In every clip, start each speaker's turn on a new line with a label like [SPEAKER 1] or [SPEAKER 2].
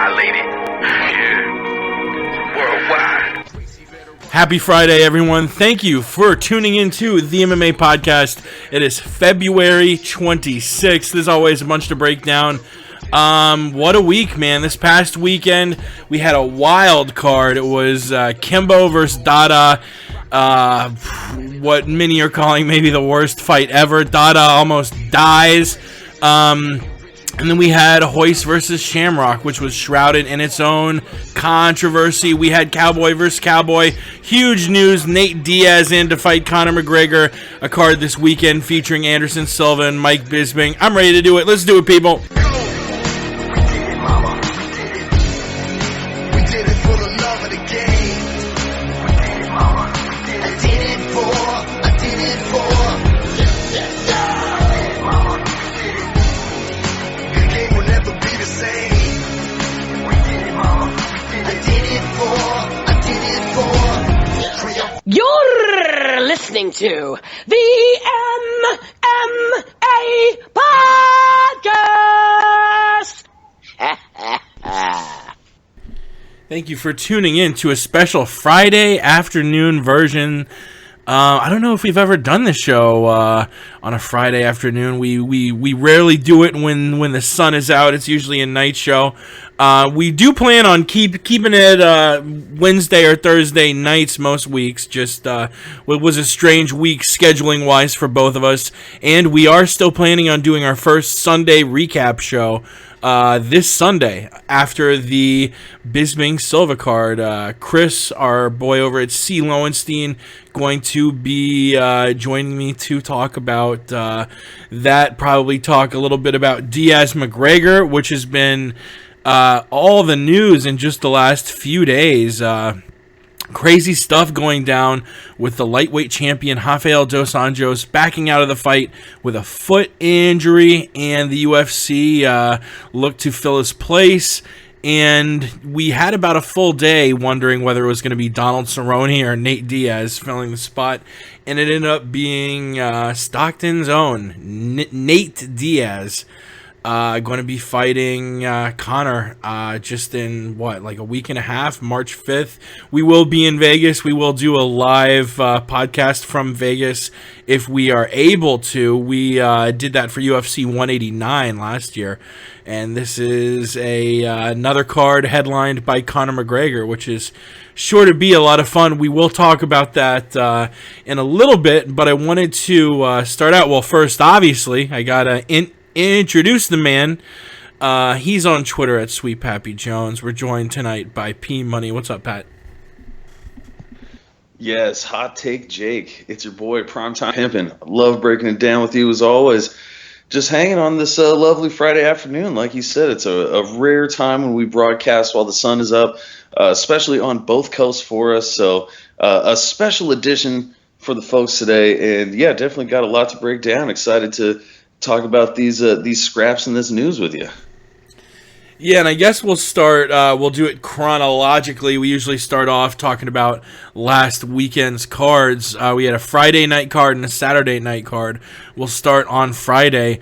[SPEAKER 1] violated. Yeah. Worldwide.
[SPEAKER 2] Happy Friday, everyone. Thank you for tuning into the MMA Podcast. It is February 26th. There's always a bunch to break down. What a week, man. This past weekend, we had a wild card. It was Kimbo versus Dada. What many are calling maybe the worst fight ever. Dada almost dies. And then we had Hoist versus Shamrock, which was shrouded in its own controversy. We had Cowboy versus Cowboy. Huge news. Nate Diaz in to fight Conor McGregor. A card this weekend featuring Anderson Silva and Mike Bisping. I'm ready to do it. Let's do it, people.
[SPEAKER 3] You're listening to the MMA Podcast.
[SPEAKER 2] Thank you for tuning in to a special Friday afternoon version. I don't know if we've ever done this show on a Friday afternoon. We rarely do it when the sun is out. It's usually a night show. We do plan on keeping it Wednesday or Thursday nights most weeks. Just it was a strange week scheduling wise for both of us, and we are still planning on doing our first Sunday recap show this Sunday after the Bisping Silva card. Chris, our boy over at C. Lowenstein, going to be joining me to talk about that. Probably talk a little bit about Diaz McGregor, which has been all the news in just the last few days. Crazy stuff going down with the lightweight champion Rafael dos Anjos backing out of the fight with a foot injury, and the UFC looked to fill his place. And we had about a full day wondering whether it was going to be Donald Cerrone or Nate Diaz filling the spot, and it ended up being Stockton's own Nate Diaz. Going to be fighting Conor just in, like a week and a half, March 5th. We will be in Vegas. We will do a live podcast from Vegas if we are able to. We did that for UFC 189 last year. And this is another card headlined by Conor McGregor, which is sure to be a lot of fun. We will talk about that in a little bit, but I wanted to start out. Well, first, obviously, I got to introduce the man. He's on Twitter at Sweet Pappy Jones. We're joined tonight by P Money. What's up, Pat?
[SPEAKER 4] Yes, hot take Jake. It's your boy Primetime Pimpin'. I love breaking it down with you as always. Just hanging on this lovely Friday afternoon. Like you said, it's a rare time when we broadcast while the sun is up, especially on both coasts for us. So a special edition for the folks today. And yeah, definitely got a lot to break down. Excited to talk about these scraps and this news with you.
[SPEAKER 2] Yeah, and I guess we'll start, we'll do it chronologically. We usually start off talking about last weekend's cards. We had a Friday night card and a Saturday night card. We'll start on Friday.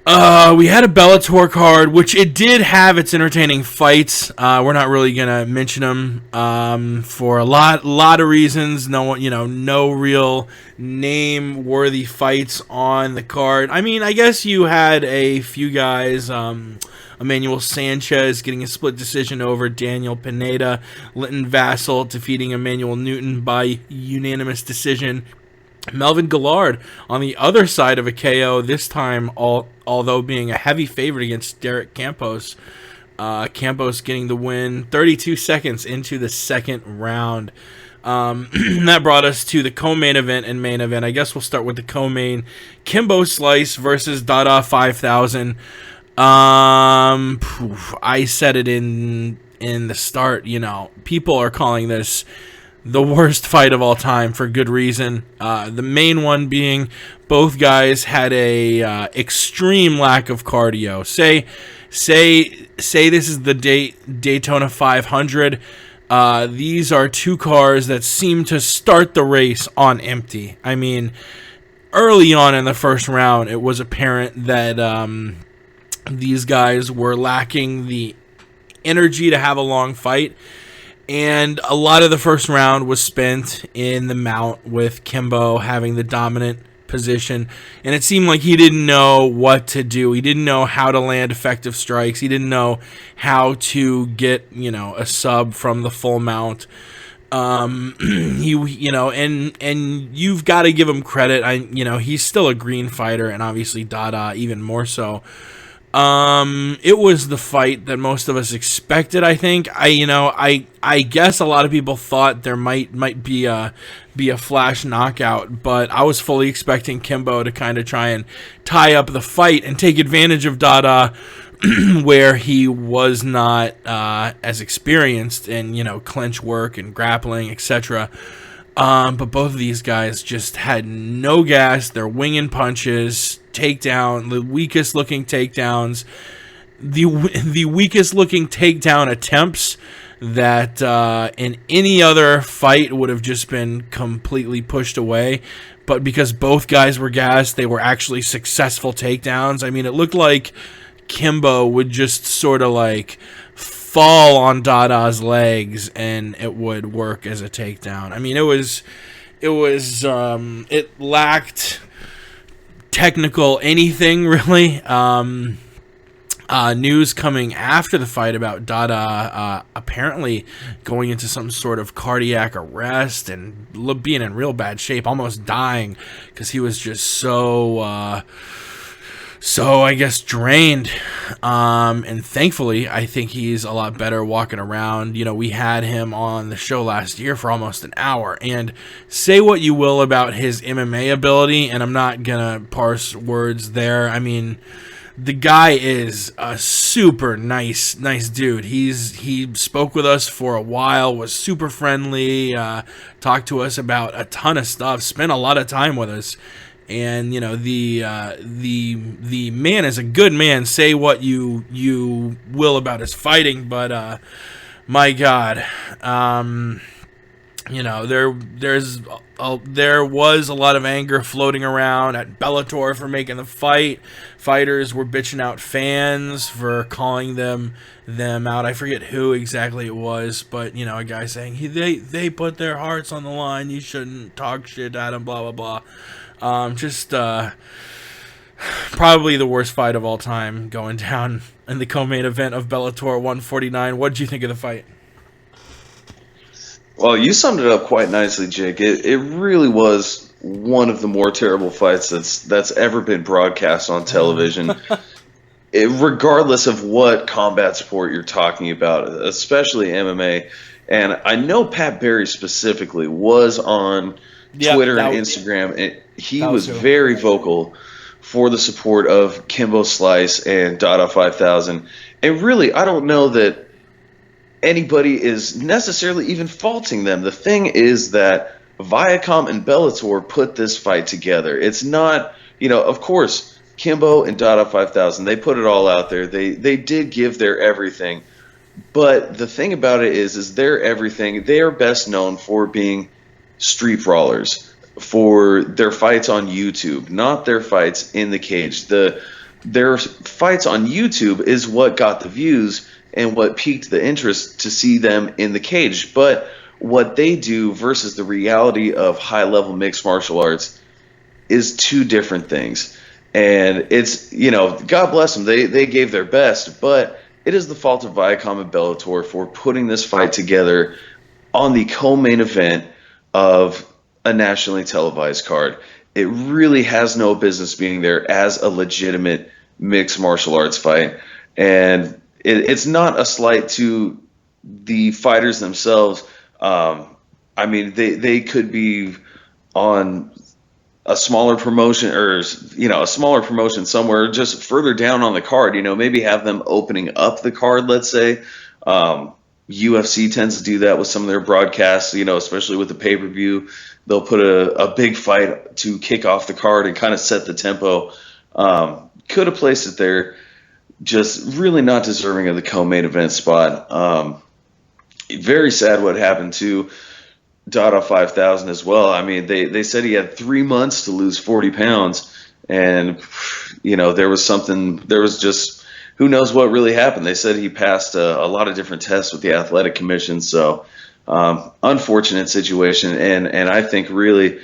[SPEAKER 2] We had a Bellator card, which it did have its entertaining fights. We're not really gonna mention them for a lot of reasons. No real name-worthy fights on the card. I mean, I guess you had a few guys. Emmanuel Sanchez getting a split decision over Daniel Pineda. Linton Vassell defeating Emmanuel Newton by unanimous decision. Melvin Gillard on the other side of a KO, this time although being a heavy favorite against Derek Campos. Campos getting the win 32 seconds into the second round. That brought us to the co-main event and main event. I guess we'll start with the co-main. Kimbo Slice versus Dada 5000. I said it in the start, people are calling this the worst fight of all time for good reason. The main one being both guys had a extreme lack of cardio. Say this is the Daytona 500. These are two cars that seem to start the race on empty. I mean, early on in the first round, it was apparent that these guys were lacking the energy to have a long fight. And a lot of the first round was spent in the mount with Kimbo having the dominant position. And it seemed like he didn't know what to do. He didn't know how to land effective strikes. He didn't know how to get, a sub from the full mount. And you've got to give him credit. He's still a green fighter, and obviously Dada even more so. It was the fight that most of us expected. I think I guess a lot of people thought there might be a flash knockout, but I was fully expecting Kimbo to kind of try and tie up the fight and take advantage of Dada where he was not as experienced in clinch work and grappling, etc. But both of these guys just had no gas. They're winging punches, takedown, the weakest looking takedowns, the weakest looking takedown attempts that in any other fight would have just been completely pushed away. But because both guys were gassed, they were actually successful takedowns. I mean, it looked like Kimbo would just sort of like fall on Dada's legs and it would work as a takedown. I mean, it lacked technical anything really. News coming after the fight about Dada apparently going into some sort of cardiac arrest and being in real bad shape, almost dying because he was just so I guess drained, and thankfully I think he's a lot better walking around. We had him on the show last year for almost an hour, and say what you will about his MMA ability, and I'm not gonna parse words there. I mean, the guy is a super nice dude. He spoke with us for a while, was super friendly, talked to us about a ton of stuff, spent a lot of time with us. And the man is a good man. Say what you will about his fighting, but my God, there was a lot of anger floating around at Bellator for making the fight. Fighters were bitching out fans for calling them out. I forget who exactly it was, but a guy saying they put their hearts on the line. You shouldn't talk shit at them. Blah blah blah. Probably the worst fight of all time going down in the co-main event of Bellator 149. What did you think of the fight?
[SPEAKER 4] Well, you summed it up quite nicely, Jake. It really was one of the more terrible fights that's ever been broadcast on television. Regardless of what combat sport you're talking about, especially MMA. And I know Pat Barry specifically was on Twitter and Instagram, and he was very vocal for the support of Kimbo Slice and Dada 5000. And really, I don't know that anybody is necessarily even faulting them. The thing is that Viacom and Bellator put this fight together. It's not, of course, Kimbo and Dada 5000, they put it all out there. They did give their everything. But the thing about it is their everything, they are best known for being street brawlers, for their fights on YouTube, not their fights in the cage. Their fights on YouTube is what got the views and what piqued the interest to see them in the cage. But what they do versus the reality of high-level mixed martial arts is two different things. And it's, God bless them, they gave their best, but it is the fault of Viacom and Bellator for putting this fight together on the co-main event of a nationally televised card. It really has no business being there as a legitimate mixed martial arts fight. And it's not a slight to the fighters themselves. I mean, they could be on a smaller promotion or, a smaller promotion somewhere just further down on the card, maybe have them opening up the card, let's say. UFC tends to do that with some of their broadcasts, especially with the pay-per-view. They'll put a big fight to kick off the card and kind of set the tempo. Could have placed it there. Just really not deserving of the co-main event spot. Very sad what happened to Dada 5000 as well. I mean, they said he had 3 months to lose 40 pounds. And, there was just who knows what really happened. They said he passed a lot of different tests with the athletic commission. So unfortunate situation. And I think really,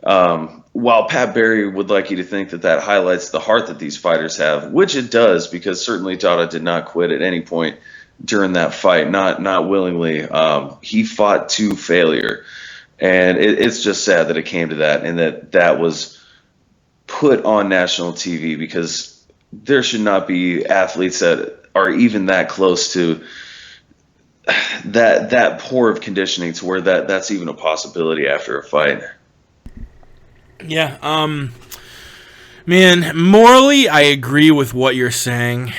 [SPEAKER 4] while Pat Barry would like you to think that highlights the heart that these fighters have, which it does, because certainly Dada did not quit at any point during that fight, not willingly. He fought to failure. And it's just sad that it came to that, and that was put on national TV, because there should not be athletes that are even that close to that poor of conditioning to where that's even a possibility after a fight.
[SPEAKER 2] Yeah, man, morally, I agree with what you're saying,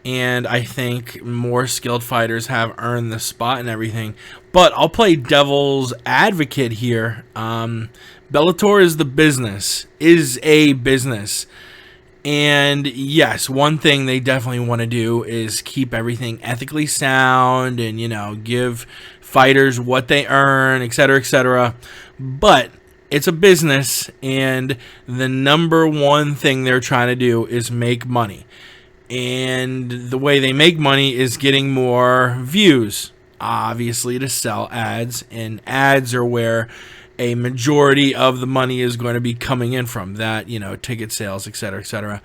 [SPEAKER 2] and I think more skilled fighters have earned the spot and everything. But I'll play devil's advocate here. Bellator is a business. And yes, one thing they definitely want to do is keep everything ethically sound and, give fighters what they earn, et cetera, et cetera. But it's a business, and the number one thing they're trying to do is make money. And the way they make money is getting more views, obviously, to sell ads. And ads are where a majority of the money is going to be coming in from. That, ticket sales, et cetera, et cetera.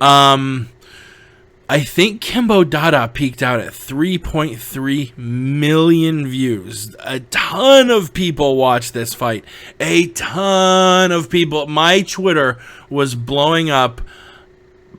[SPEAKER 2] I think Kimbo Dada peaked out at 3.3 million views. A ton of people watched this fight. A ton of people. My Twitter was blowing up.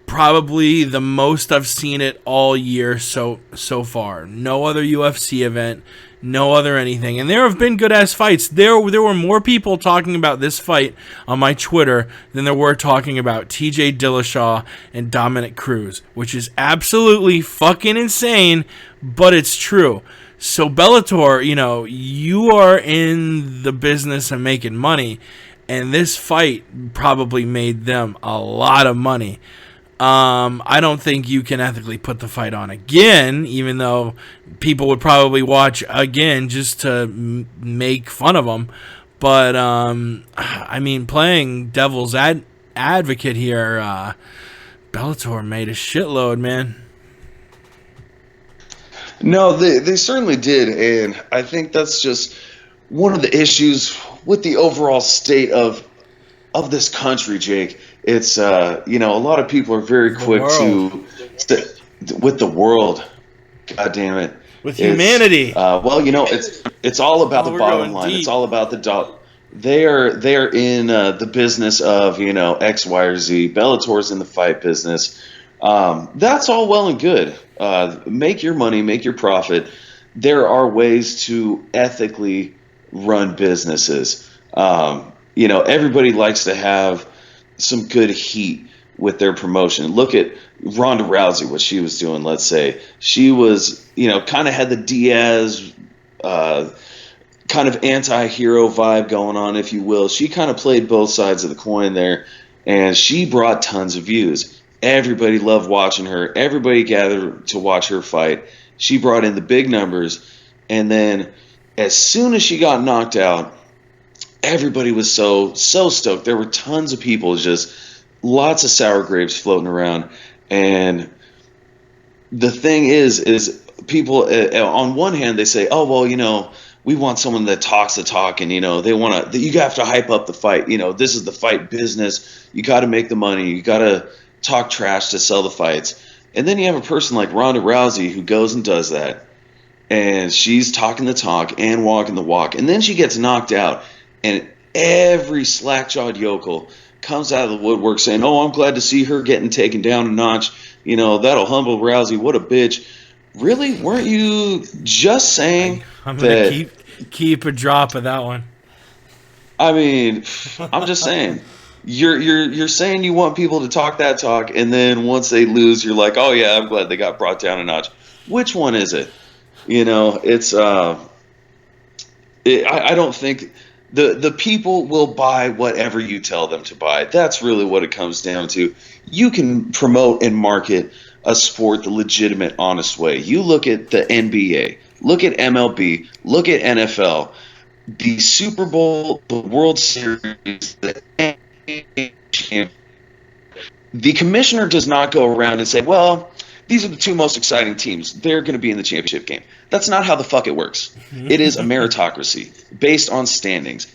[SPEAKER 2] Probably the most I've seen it all year so far. No other UFC event, no other anything. And there have been good-ass fights. There were more people talking about this fight on my Twitter than there were talking about TJ Dillashaw and Dominic Cruz, which is absolutely fucking insane, but it's true. So Bellator, you are in the business of making money, and this fight probably made them a lot of money. I don't think you can ethically put the fight on again, even though people would probably watch again just to make fun of them. But, playing devil's advocate here, Bellator made a shitload, man.
[SPEAKER 4] No, they certainly did, and I think that's just one of the issues with the overall state of this country, Jake. It's a lot of people are very quick to with the world. God damn it,
[SPEAKER 2] with humanity.
[SPEAKER 4] It's all about the bottom line. Deep. It's all about the dollar. They are in the business of X, Y, or Z. Bellator's in the fight business. That's all well and good. Make your money, make your profit. There are ways to ethically run businesses. Everybody likes to have some good heat with their promotion. Look at Ronda Rousey, what she was doing, let's say. She was, kind of had the Diaz kind of anti-hero vibe going on, if you will. She kind of played both sides of the coin there, and she brought tons of views. Everybody loved watching her. Everybody gathered to watch her fight. She brought in the big numbers, and then as soon as she got knocked out, everybody was so stoked. There were tons of people, just lots of sour grapes floating around. And the thing is people, on one hand, they say, oh, well, we want someone that talks the talk, and, they want to, you have to hype up the fight. This is the fight business. You got to make the money. You got to talk trash to sell the fights. And then you have a person like Ronda Rousey who goes and does that. And she's talking the talk and walking the walk. And then she gets knocked out. And every slack-jawed yokel comes out of the woodwork saying, oh, I'm glad to see her getting taken down a notch. That'll humble Rousey. What a bitch. Really? Weren't you just saying
[SPEAKER 2] I'm going to keep a drop of that one.
[SPEAKER 4] I mean, I'm just saying. You're saying you want people to talk that talk, and then once they lose, you're like, oh, yeah, I'm glad they got brought down a notch. Which one is it? It's I don't think – The people will buy whatever you tell them to buy. That's really what it comes down to. You can promote and market a sport the legitimate, honest way. You look at the NBA, look at MLB, look at NFL, the Super Bowl, the World Series, the NBA Championship. The commissioner does not go around and say, well, these are the two most exciting teams. They're going to be in the championship game. That's not how the fuck it works. It is a meritocracy based on standings,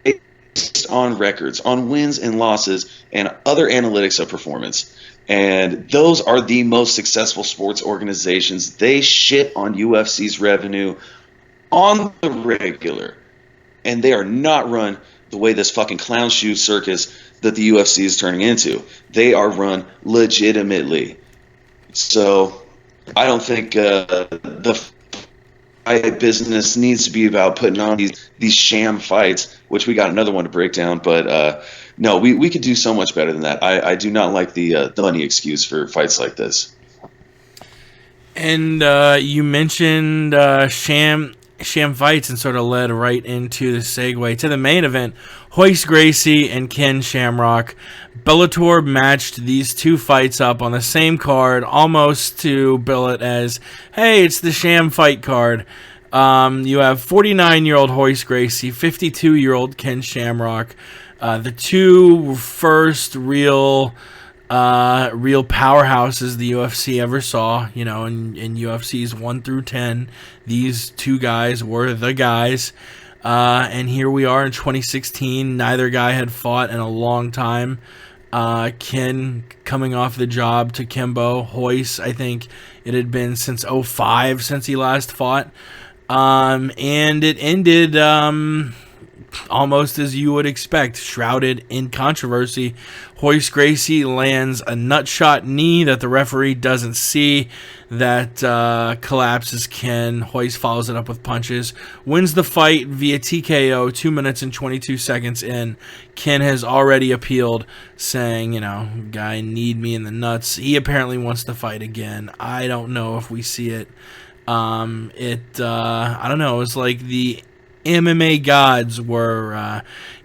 [SPEAKER 4] based on records, on wins and losses, and other analytics of performance. And those are the most successful sports organizations. They shit on UFC's revenue on the regular. And they are not run the way this fucking clown shoe circus that the UFC is turning into. They are run legitimately. So I don't think the fight business needs to be about putting on these sham fights, which we got another one to break down. But no, we could do so much better than that. I do not like the money excuse for fights like this.
[SPEAKER 2] And you mentioned sham fights and sort of led right into the segue to the main event. Royce Gracie and Ken Shamrock. Bellator matched these two fights up on the same card, almost to bill it as, hey, it's the sham fight card. You have 49-year-old Royce Gracie, 52-year-old Ken Shamrock. The two first real powerhouses the UFC ever saw, in UFC's 1 through 10. These two guys were the guys. And here we are in 2016. Neither guy had fought in a long time. Ken coming off the job to Kimbo. Royce, I think it had been since 2005 since he last fought. And it ended almost as you would expect, shrouded in controversy. Royce Gracie lands a nutshot knee that the referee doesn't see, that collapses Ken. Royce follows it up with punches, wins the fight via TKO 2 minutes and 22 seconds in. Ken has already appealed, saying, guy need me in the nuts. He apparently wants to fight again. I don't know if we see it. I don't know. It's like the MMA gods were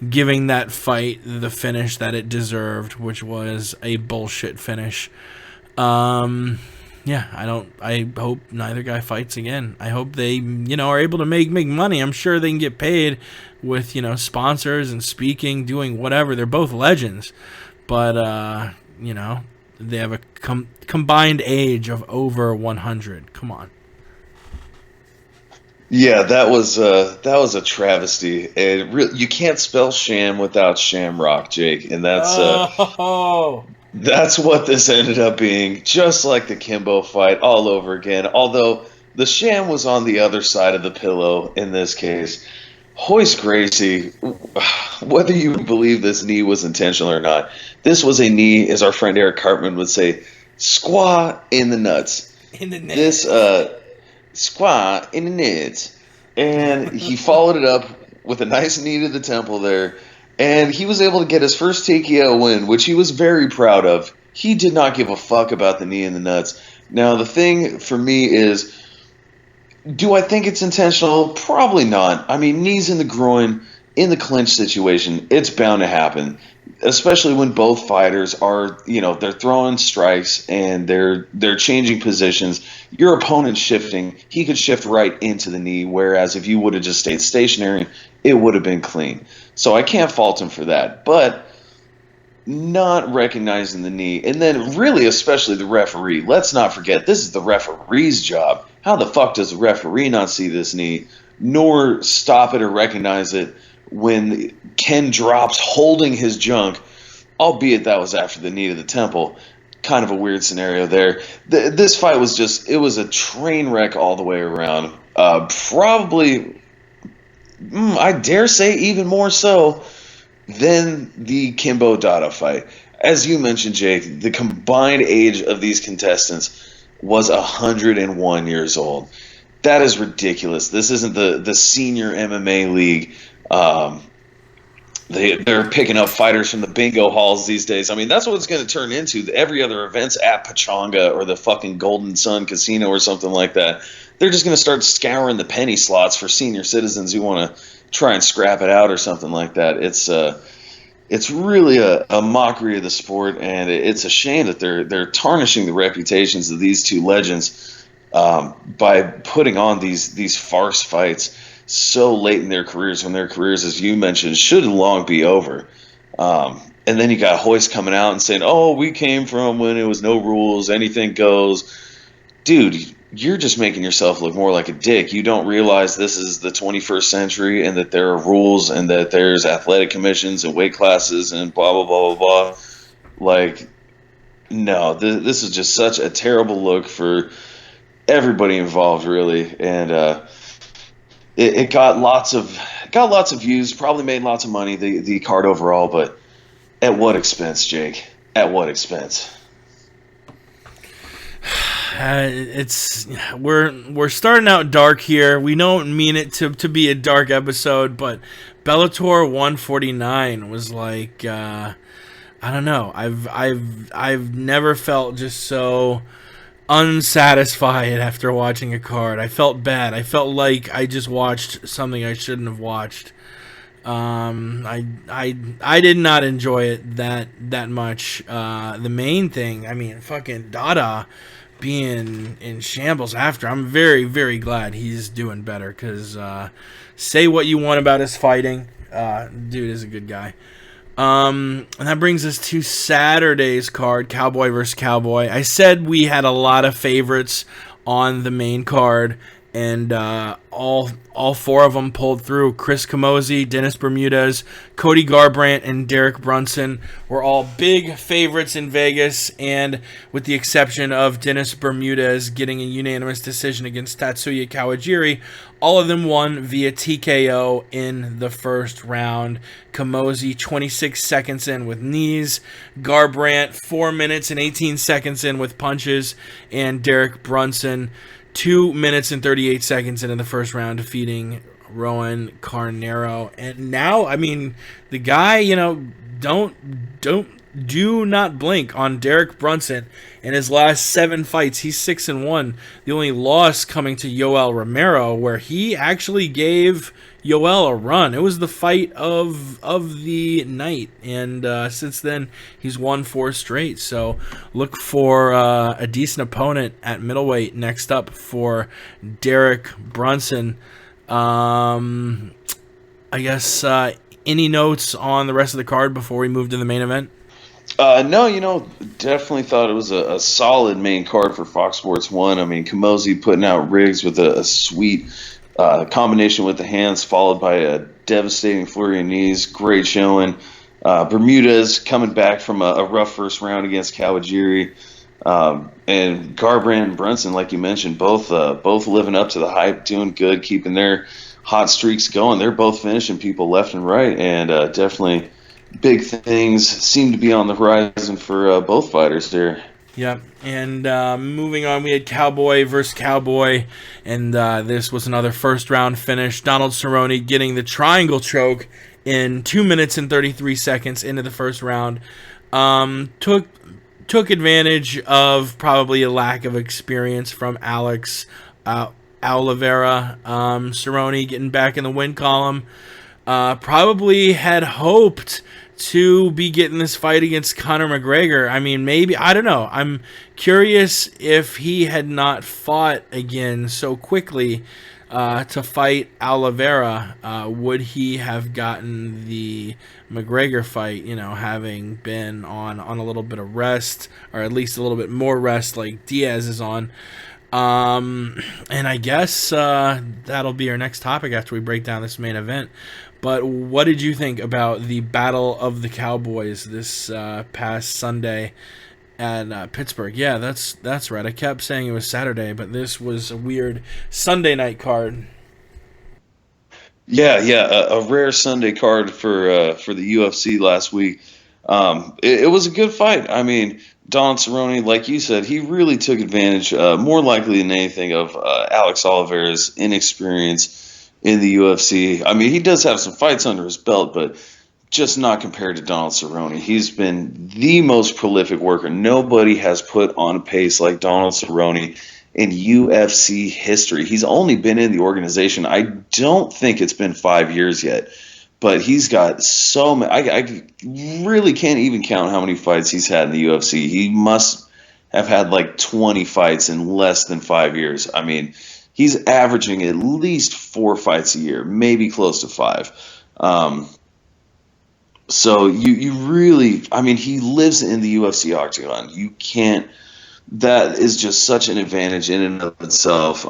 [SPEAKER 2] giving that fight the finish that it deserved, which was a bullshit finish. I hope neither guy fights again. I hope they, are able to make money. I'm sure they can get paid with, sponsors and speaking, doing whatever. They're both legends, but they have a combined age of over 100. Come on.
[SPEAKER 4] Yeah, that was a travesty. And you can't spell sham without shamrock, Jake, and that's what this ended up being. Just like the Kimbo fight all over again. Although the sham was on the other side of the pillow in this case. Royce Gracie, whether you believe this knee was intentional or not, this was a knee, as our friend Eric Cartman would say, squaw in the nuts.
[SPEAKER 2] In the nuts.
[SPEAKER 4] This squat in the nuts, and he followed it up with a nice knee to the temple there, and he was able to get his first TKO win, which he was very proud of. He did not give a fuck about the knee in the nuts. Now, the thing for me is, do I think it's intentional? Probably not. I mean, knees in the groin, in the clinch situation, it's bound to happen. Especially when both fighters are, they're throwing strikes and they're changing positions. Your opponent's shifting. He could shift right into the knee, whereas if you would have just stayed stationary, it would have been clean. So I can't fault him for that. But not recognizing the knee, and then really especially the referee. Let's not forget, this is the referee's job. How the fuck does the referee not see this knee, nor stop it or recognize it when Ken drops holding his junk, albeit that was after the knee to the temple? Kind of a weird scenario there. This fight was it was a train wreck all the way around. Probably, I dare say even more so than the Kimbo Dada fight. As you mentioned, Jake, the combined age of these contestants was 101 years old. That is ridiculous. This isn't the senior MMA league. They're picking up fighters from the bingo halls these days. I mean, that's what it's going to turn into. Every other event's at Pachanga or the fucking Golden Sun Casino or something like that. They're just going to start scouring the penny slots for senior citizens who want to try and scrap it out or something like that. It's really a mockery of the sport, and it's a shame that they're tarnishing the reputations of these two legends by putting on these farce fights so late in their careers, when their careers, as you mentioned, should long be over. And then you got Hoist coming out and saying, "Oh, we came from when it was no rules, anything goes." Dude, you're just making yourself look more like a dick. You don't realize this is the 21st century and that there are rules and that there's athletic commissions and weight classes and blah, blah, blah, blah, blah. Like, no, this is just such a terrible look for everybody involved, really. And it got lots of views, probably made lots of money, the card overall, but at what expense, Jake? At what expense?
[SPEAKER 2] We're starting out dark here. We don't mean it to be a dark episode, but Bellator 149 was like I don't know. I've never felt just so unsatisfied after watching a card. I felt bad. I felt like I just watched something I shouldn't have watched. I did not enjoy it that much. The main thing, I mean, fucking Dada being in shambles after. I'm very, very glad he's doing better, because say what you want about his fighting, dude is a good guy. And that brings us to Saturday's card, Cowboy versus Cowboy. I said we had a lot of favorites on the main card, and all four of them pulled through. Chris Camozzi, Dennis Bermudez, Cody Garbrandt, and Derek Brunson were all big favorites in Vegas, and with the exception of Dennis Bermudez getting a unanimous decision against Tatsuya Kawajiri, all of them won via TKO in the first round. Camozzi 26 seconds in with knees, Garbrandt 4 minutes and 18 seconds in with punches, and Derek Brunson 2 minutes and 38 seconds into the first round, defeating Rowan Carnero. And now, I mean, the guy, do not blink on Derek Brunson. In his last 7 fights, he's 6-1. The only loss coming to Yoel Romero, where he actually gave Yoel a run. It was the fight of the night, and since then he's won 4 straight. So look for a decent opponent at middleweight next up for Derek Brunson. I guess any notes on the rest of the card before we move to the main event?
[SPEAKER 4] No, definitely thought it was a solid main card for Fox Sports 1. I mean, Camozzi putting out rigs with a sweet combination with the hands, followed by a devastating flurry of knees. Great showing. Bermudez coming back from a rough first round against Kawajiri. And Garbrandt and Brunson, like you mentioned, both living up to the hype, doing good, keeping their hot streaks going. They're both finishing people left and right, and definitely big things seem to be on the horizon for both fighters there.
[SPEAKER 2] Yeah, and moving on, we had Cowboy versus Cowboy, and this was another first-round finish. Donald Cerrone getting the triangle choke in 2 minutes and 33 seconds into the first round. Took advantage of probably a lack of experience from Alex Oliveira. Cerrone getting back in the win column. Probably had hoped to be getting this fight against Conor McGregor. I mean, maybe, I don't know. I'm curious if he had not fought again so quickly to fight Oliveira, would he have gotten the McGregor fight, having been on a little bit of rest, or at least a little bit more rest like Diaz is on. And I guess that'll be our next topic after we break down this main event. But what did you think about the Battle of the Cowboys this past Sunday at Pittsburgh? Yeah, that's right. I kept saying it was Saturday, but this was a weird Sunday night card.
[SPEAKER 4] Yeah, a rare Sunday card for the UFC last week. It was a good fight. I mean, Donald Cerrone, like you said, he really took advantage, more likely than anything, of Alex Oliveira's inexperience in the UFC. I mean, he does have some fights under his belt, but just not compared to Donald Cerrone. He's been the most prolific worker. Nobody has put on a pace like Donald Cerrone in UFC history. He's only been in the organization, I don't think it's been 5 years yet, but he's got so many. I really can't even count how many fights he's had in the UFC. He must have had like 20 fights in less than 5 years. I mean, he's averaging at least 4 fights a year, maybe close to 5. So you really, I mean, he lives in the UFC octagon. You can't. That is just such an advantage in and of itself.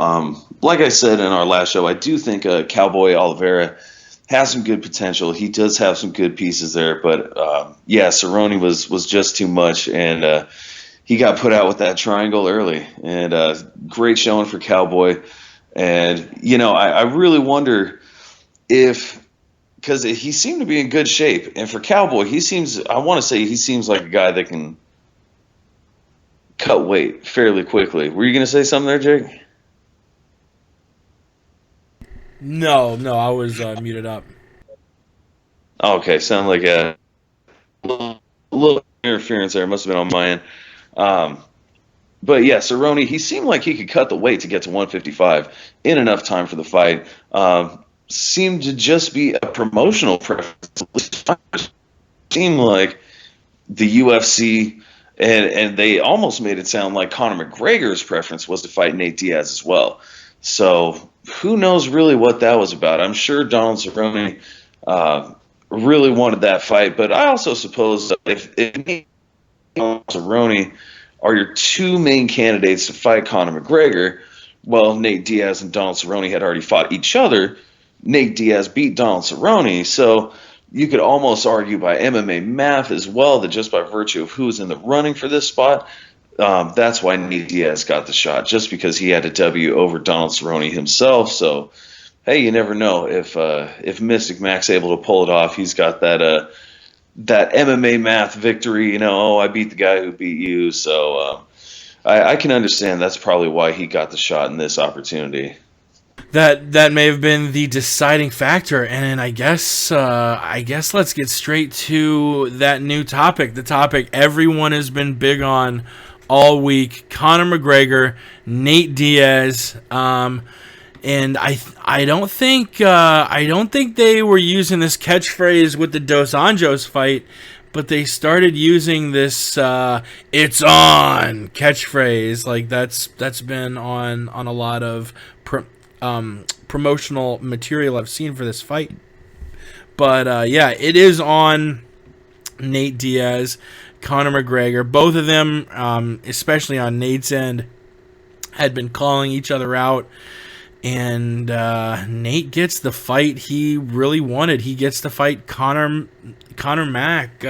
[SPEAKER 4] Like I said in our last show, I do think Cowboy Oliveira has some good potential. He does have some good pieces there, but yeah, Cerrone was just too much, and he got put out with that triangle early. And great showing for Cowboy. And I really wonder if, because he seemed to be in good shape, and for Cowboy, I want to say he seems like a guy that can cut weight fairly quickly. Were you going to say something there, Jake?
[SPEAKER 2] No, I was muted up.
[SPEAKER 4] Okay, sound like a little interference there. Must have been on my end. But yeah, Cerrone, he seemed like he could cut the weight to get to 155 in enough time for the fight. Seemed to just be a promotional preference. Seemed like the UFC, and they almost made it sound like Conor McGregor's preference was to fight Nate Diaz as well. So who knows really what that was about? I'm sure Donald Cerrone really wanted that fight, but I also suppose if Nate and Cerrone are your two main candidates to fight Conor McGregor, well, Nate Diaz and Donald Cerrone had already fought each other. Nate Diaz beat Donald Cerrone, so you could almost argue by MMA math as well that just by virtue of who's in the running for this spot, that's why Nate Diaz got the shot, just because he had a W over Donald Cerrone himself. So, hey, you never know if Mystic Mac's able to pull it off. He's got that MMA math victory. I beat the guy who beat you. So I can understand that's probably why he got the shot in this opportunity.
[SPEAKER 2] That may have been the deciding factor, and I guess let's get straight to that new topic. The topic everyone has been big on all week: Conor McGregor, Nate Diaz, and I don't think they were using this catchphrase with the Dos Anjos fight, but they started using this "it's on" catchphrase. Like that's been on a lot of promotional material I've seen for this fight. But yeah, it is on Nate Diaz, Conor McGregor. Both of them, especially on Nate's end, had been calling each other out. And Nate gets the fight he really wanted. He gets to fight Conor Mac.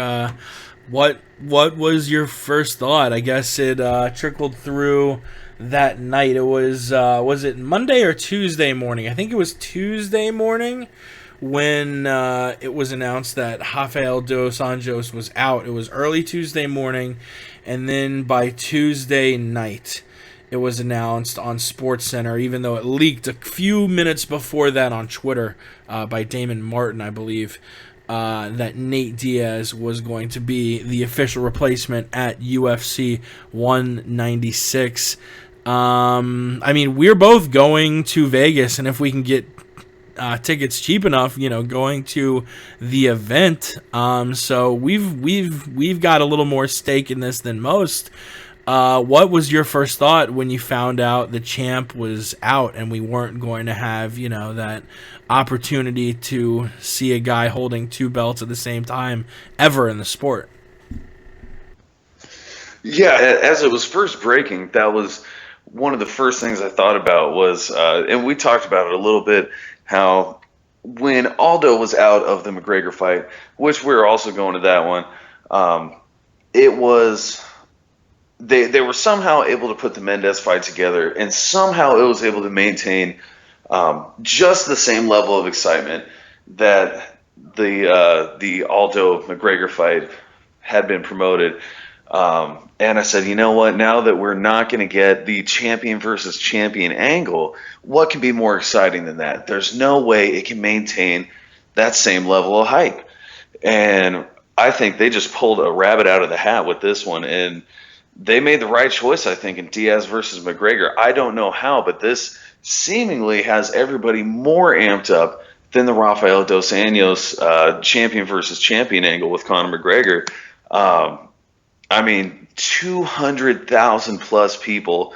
[SPEAKER 2] What was your first thought? I guess it trickled through that night. It was it Monday or Tuesday morning? I think it was Tuesday morning when it was announced that Rafael Dos Anjos was out. It was early Tuesday morning, and then by Tuesday night it was announced on SportsCenter, even though it leaked a few minutes before that on Twitter by Damon Martin, I believe, that Nate Diaz was going to be the official replacement at UFC 196. I mean, we're both going to Vegas, and if we can get tickets cheap enough, going to the event. So we've got a little more stake in this than most. What was your first thought when you found out the champ was out and we weren't going to have, that opportunity to see a guy holding two belts at the same time ever in the sport?
[SPEAKER 4] Yeah, as it was first breaking, that was one of the first things I thought about was, and we talked about it a little bit, how when Aldo was out of the McGregor fight, which we were also going to that one, it was... They were somehow able to put the Mendez fight together, and somehow it was able to maintain just the same level of excitement that the Aldo McGregor fight had been promoted. And I said, you know what? Now that we're not going to get the champion versus champion angle, what can be more exciting than that? There's no way it can maintain that same level of hype. And I think they just pulled a rabbit out of the hat with this one, and they made the right choice, I think, in Diaz versus McGregor. I don't know how, but this seemingly has everybody more amped up than the Rafael Dos Anjos champion versus champion angle with Conor McGregor. I mean, 200,000 plus people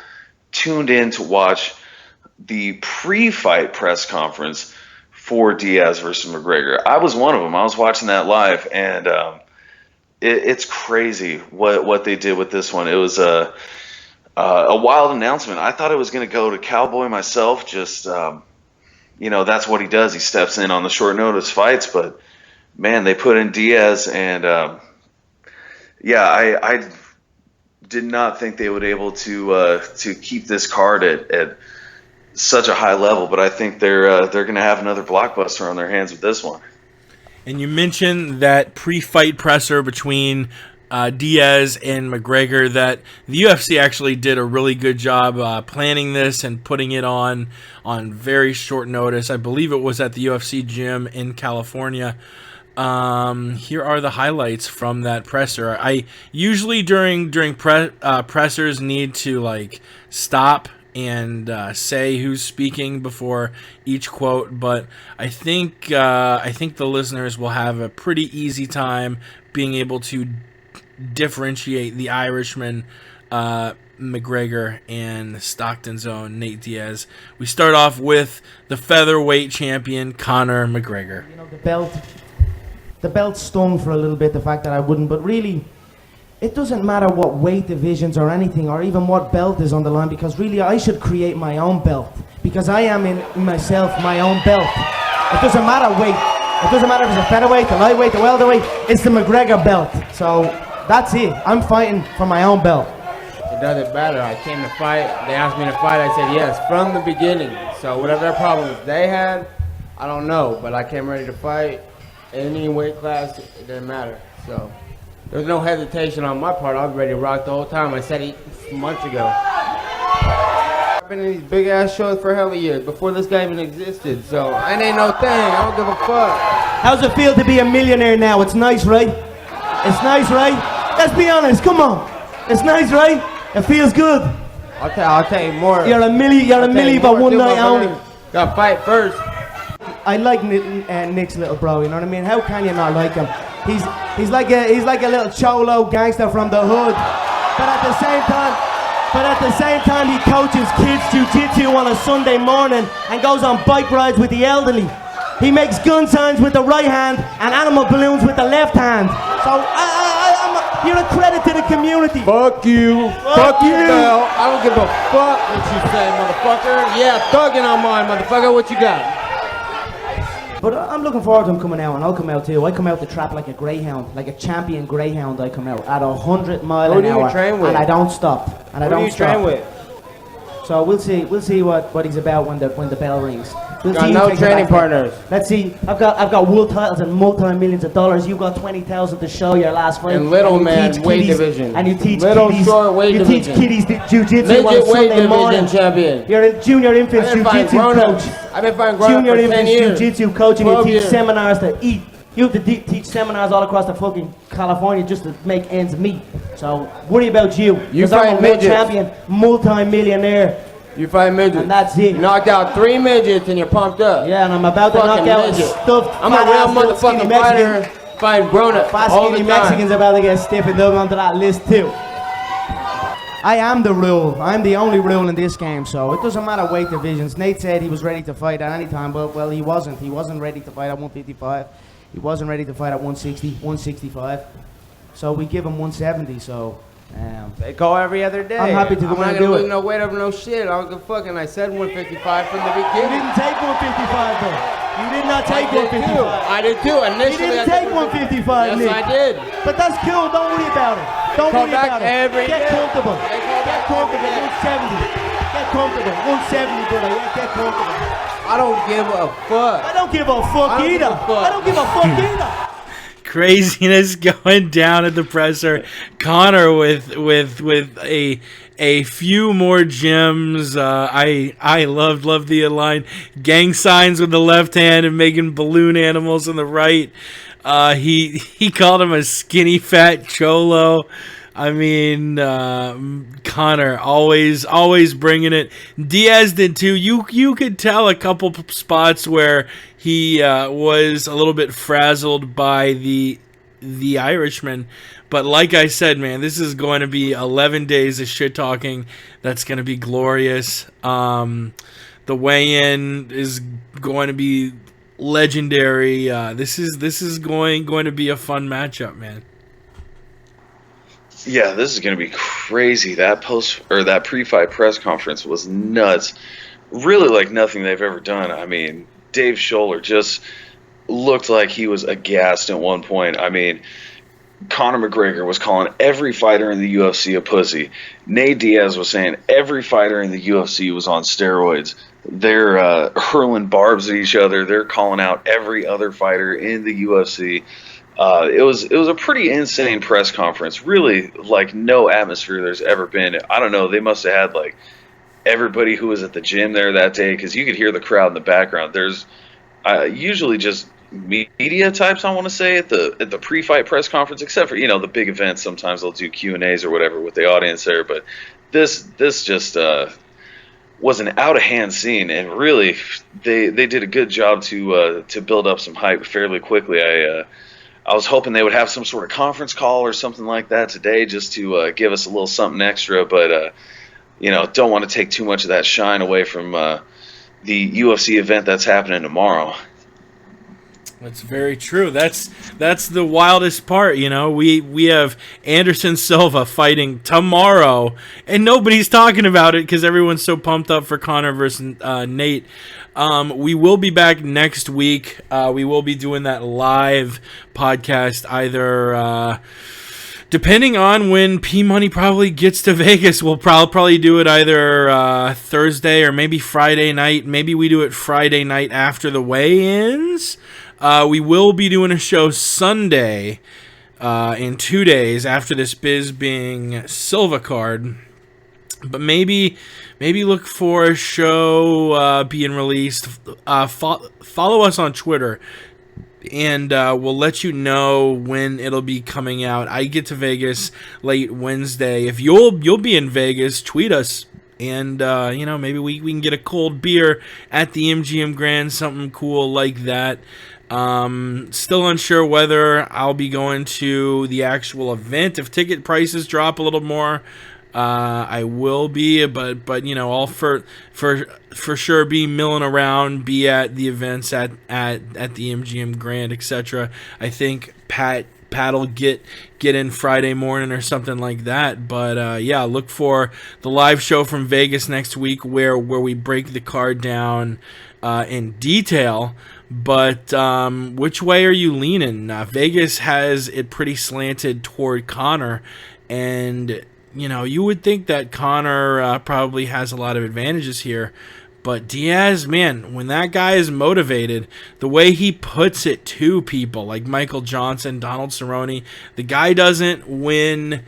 [SPEAKER 4] tuned in to watch the pre-fight press conference for Diaz versus McGregor. I was one of them. I was watching that live, and it's crazy what they did with this one. It was a wild announcement. I thought it was going to go to Cowboy myself. Just that's what he does. He steps in on the short notice fights, but man, they put in Diaz, and I did not think they would be able to keep this card at such a high level. But I think they're going to have another blockbuster on their hands with this one.
[SPEAKER 2] And you mentioned that pre-fight presser between Diaz and McGregor, that the UFC actually did a really good job planning this and putting it on very short notice. I believe it was at the UFC gym in California. Here are the highlights from that presser. I usually during pressers need to stop and say who's speaking before each quote, but I think the listeners will have a pretty easy time being able to differentiate the Irishman, McGregor, and Stockton's own Nate Diaz. We start off with the featherweight champion Conor McGregor.
[SPEAKER 5] The belt stung for a little bit, the fact that I wouldn't, but really, it doesn't matter what weight divisions or anything, or even what belt is on the line, because really I should create my own belt, because I am in myself my own belt. It doesn't matter weight. It doesn't matter if it's a featherweight, the lightweight, the welterweight. It's the McGregor belt. So that's it. I'm fighting for my own belt.
[SPEAKER 6] It doesn't matter. I came to fight. They asked me to fight. I said yes from the beginning. So whatever problems they had, I don't know. But I came ready to fight. Any weight class, it didn't matter. So there's no hesitation on my part. I was ready to rock the whole time. I said it months ago. I've been in these big ass shows for hella years before this guy even existed. So it ain't no thing. I don't give a fuck.
[SPEAKER 5] How's it feel to be a millionaire now? It's nice, right? It's nice, right? Let's be honest. Come on. It's nice, right? It feels good.
[SPEAKER 6] I'll tell you more.
[SPEAKER 5] You're a millie, but one night only.
[SPEAKER 6] Gotta fight first.
[SPEAKER 5] I like Nick's little bro, you know what I mean? How can you not like him? He's like a little cholo gangster from the hood. But at the same time he coaches kids jiu-jitsu on a Sunday morning and goes on bike rides with the elderly. He makes gun signs with the right hand and animal balloons with the left hand. So you're a credit to the community.
[SPEAKER 6] Fuck you. Fuck you, Bell. I don't give a fuck what you say, motherfucker. Yeah, thugging on mine, motherfucker. What you got?
[SPEAKER 5] But I'm looking forward to him coming out, and I'll come out too. I come out the trap like a greyhound, like a champion greyhound. I come out at 100 miles an hour, and I don't stop. And I don't stop.
[SPEAKER 6] Who do you train with?
[SPEAKER 5] So we'll see what he's about when the bell rings. We'll
[SPEAKER 6] got no training partners.
[SPEAKER 5] Let's see. I've got world titles and multi-millions of dollars. You got 20,000 to show your last fight.
[SPEAKER 6] And little man weight division.
[SPEAKER 5] And you teach
[SPEAKER 6] little
[SPEAKER 5] kiddies.
[SPEAKER 6] Short weight division.
[SPEAKER 5] You teach kiddies jiu-jitsu on
[SPEAKER 6] weight
[SPEAKER 5] Sunday
[SPEAKER 6] division
[SPEAKER 5] morning.
[SPEAKER 6] Champion.
[SPEAKER 5] You're a junior infants jiu-jitsu coach.
[SPEAKER 6] I've been fighting grown-ups
[SPEAKER 5] Junior
[SPEAKER 6] for 10
[SPEAKER 5] infants
[SPEAKER 6] years.
[SPEAKER 5] jiu-jitsu coach, and you teach
[SPEAKER 6] years.
[SPEAKER 5] seminars to eat. You have to teach seminars all across the fucking California just to make ends meet. So worry about you.
[SPEAKER 6] You
[SPEAKER 5] I'm a
[SPEAKER 6] fight
[SPEAKER 5] world
[SPEAKER 6] midgets.
[SPEAKER 5] champion, multi-millionaire.
[SPEAKER 6] You fight midgets.
[SPEAKER 5] And that's it.
[SPEAKER 6] You knocked out 3 midgets and you're pumped up.
[SPEAKER 5] Yeah, and I'm about to knock out a
[SPEAKER 6] midget.
[SPEAKER 5] stuffed
[SPEAKER 6] I'm a real
[SPEAKER 5] fat-ass little skinny
[SPEAKER 6] motherfucking
[SPEAKER 5] Mexican.
[SPEAKER 6] fighter. Fighting grown-ups
[SPEAKER 5] Fast
[SPEAKER 6] all the
[SPEAKER 5] skinny
[SPEAKER 6] time.
[SPEAKER 5] Mexicans about to get stiffened up onto that list too. I am the rule. I'm the only rule in this game, so it doesn't matter weight divisions. Nate said he was ready to fight at any time, but well, he wasn't. He wasn't ready to fight at 155. He wasn't ready to fight at 160, 165. So we give him 170, so...
[SPEAKER 6] They go every other day.
[SPEAKER 5] I'm happy to go and do
[SPEAKER 6] I'm not gonna lose
[SPEAKER 5] it.
[SPEAKER 6] no weight over no shit. I don't give a fuck. And I said 155 from the
[SPEAKER 5] You
[SPEAKER 6] beginning.
[SPEAKER 5] didn't take 155 though. You did not take 155.
[SPEAKER 6] I did too. Initially,
[SPEAKER 5] You didn't take 155, Nick.
[SPEAKER 6] Yes, I did.
[SPEAKER 5] But that's cool. Don't worry about it. Don't
[SPEAKER 6] Come
[SPEAKER 5] worry
[SPEAKER 6] back
[SPEAKER 5] about it.
[SPEAKER 6] every
[SPEAKER 5] Get
[SPEAKER 6] day.
[SPEAKER 5] comfortable.
[SPEAKER 6] They come
[SPEAKER 5] Get
[SPEAKER 6] back
[SPEAKER 5] comfortable.
[SPEAKER 6] every day.
[SPEAKER 5] 170. Get comfortable. 170, brother. Yeah, get comfortable.
[SPEAKER 6] I don't give a fuck.
[SPEAKER 5] I don't give a fuck
[SPEAKER 6] I don't give
[SPEAKER 5] either.
[SPEAKER 6] a fuck.
[SPEAKER 5] I don't give a fuck either.
[SPEAKER 2] Craziness going down at the presser. Conor with a few more gems. I loved the line. Gang signs with the left hand and making balloon animals in the right. He called him a skinny fat cholo. I mean, Conor always bringing it. Diaz did too. You could tell a couple spots where he was a little bit frazzled by the Irishman. But like I said, man, this is going to be 11 days of shit talking. That's going to be glorious. The weigh-in is going to be legendary. This is going to be a fun matchup, man.
[SPEAKER 4] Yeah, this is going to be crazy. That pre-fight press conference was nuts. Really like nothing they've ever done. I mean, Dave Scholler just looked like he was aghast at one point. I mean, Conor McGregor was calling every fighter in the UFC a pussy. Nate Diaz was saying every fighter in the UFC was on steroids. They're hurling barbs at each other. They're calling out every other fighter in the UFC. It was a pretty insane press conference. Really, like no atmosphere there's ever been. I don't know. They must have had like everybody who was at the gym there that day, because you could hear the crowd in the background. There's usually just media types, I want to say, at the pre-fight press conference, except for the big events. Sometimes they'll do Q&As or whatever with the audience there, but this just was an out of hand scene, and really they did a good job to build up some hype fairly quickly. I was hoping they would have some sort of conference call or something like that today, just to give us a little something extra, but don't want to take too much of that shine away from the UFC event that's happening tomorrow.
[SPEAKER 2] That's very true. That's the wildest part. We have Anderson Silva fighting tomorrow, and nobody's talking about it because everyone's so pumped up for Conor versus Nate. We will be back next week. We will be doing that live podcast either. Depending on when P Money probably gets to Vegas, we'll probably do it either Thursday or maybe Friday night. Maybe we do it Friday night after the weigh-ins. We will be doing a show Sunday in 2 days after this Bisping Silva card. But maybe look for a show being released. Follow us on Twitter, and we'll let you know when it'll be coming out. I get to Vegas late Wednesday. If you'll be in Vegas, tweet us. And, maybe we can get a cold beer at the MGM Grand, something cool like that. Still unsure whether I'll be going to the actual event. If ticket prices drop a little more, I will be, but I'll for sure be milling around, be at the events at the MGM Grand, etc. I think Pat'll get in Friday morning or something like that. But look for the live show from Vegas next week where we break the card down in detail. But which way are you leaning? Vegas has it pretty slanted toward Conor, and you would think that Conor probably has a lot of advantages here. But Diaz, man, when that guy is motivated, the way he puts it to people like Michael Johnson, Donald Cerrone, the guy doesn't win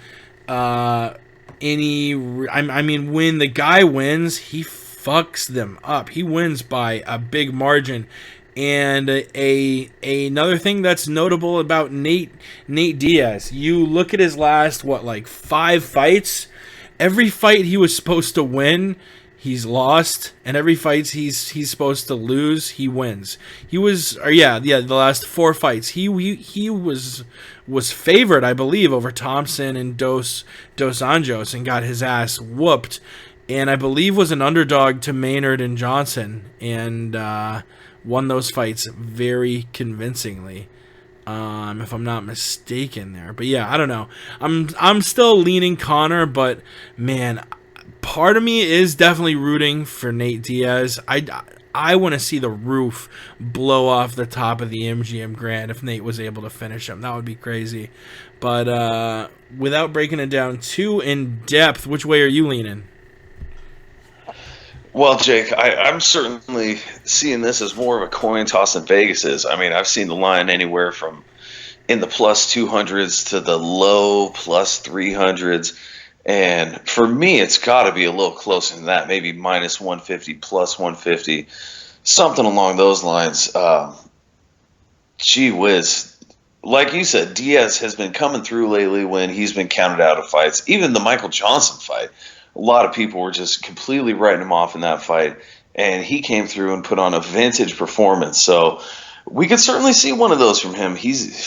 [SPEAKER 2] when the guy wins, he fucks them up. He wins by a big margin. And another thing that's notable about Nate Diaz, you look at his last 5 fights. Every fight he was supposed to win, he's lost, and every fight he's supposed to lose, he wins. The last 4 fights he was favored, I believe, over Thompson and Dos Anjos, and got his ass whooped, and I believe was an underdog to Maynard and Johnson, and won those fights very convincingly, if I'm not mistaken there. But yeah, I don't know. I'm still leaning Conor, but man, part of me is definitely rooting for Nate Diaz. I want to see the roof blow off the top of the MGM Grand if Nate was able to finish him. That would be crazy. But without breaking it down too in depth, which way are you leaning?
[SPEAKER 4] Well, Jake, I'm certainly seeing this as more of a coin toss than Vegas is. I mean, I've seen the line anywhere from in the plus 200s to the low plus 300s. And for me, it's got to be a little closer than that, maybe minus 150, plus 150, something along those lines. Gee whiz. Like you said, Diaz has been coming through lately when he's been counted out of fights. Even the Michael Johnson fight. A lot of people were just completely writing him off in that fight, and he came through and put on a vintage performance. So we could certainly see one of those from him. He's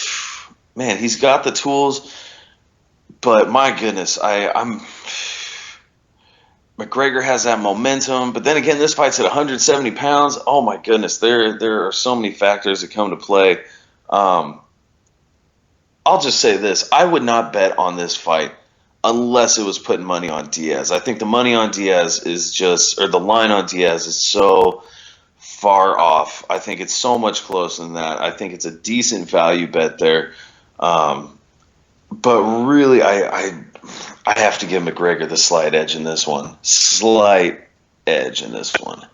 [SPEAKER 4] got the tools, but my goodness, McGregor has that momentum, but then again, this fight's at 170 pounds. Oh my goodness, there are so many factors that come to play. I'll just say this: I would not bet on this fight unless it was putting money on Diaz. I think the money on Diaz the line on Diaz is so far off. I think it's so much closer than that. I think it's a decent value bet there. But really, I have to give McGregor the slight edge in this one. Slight edge in this one.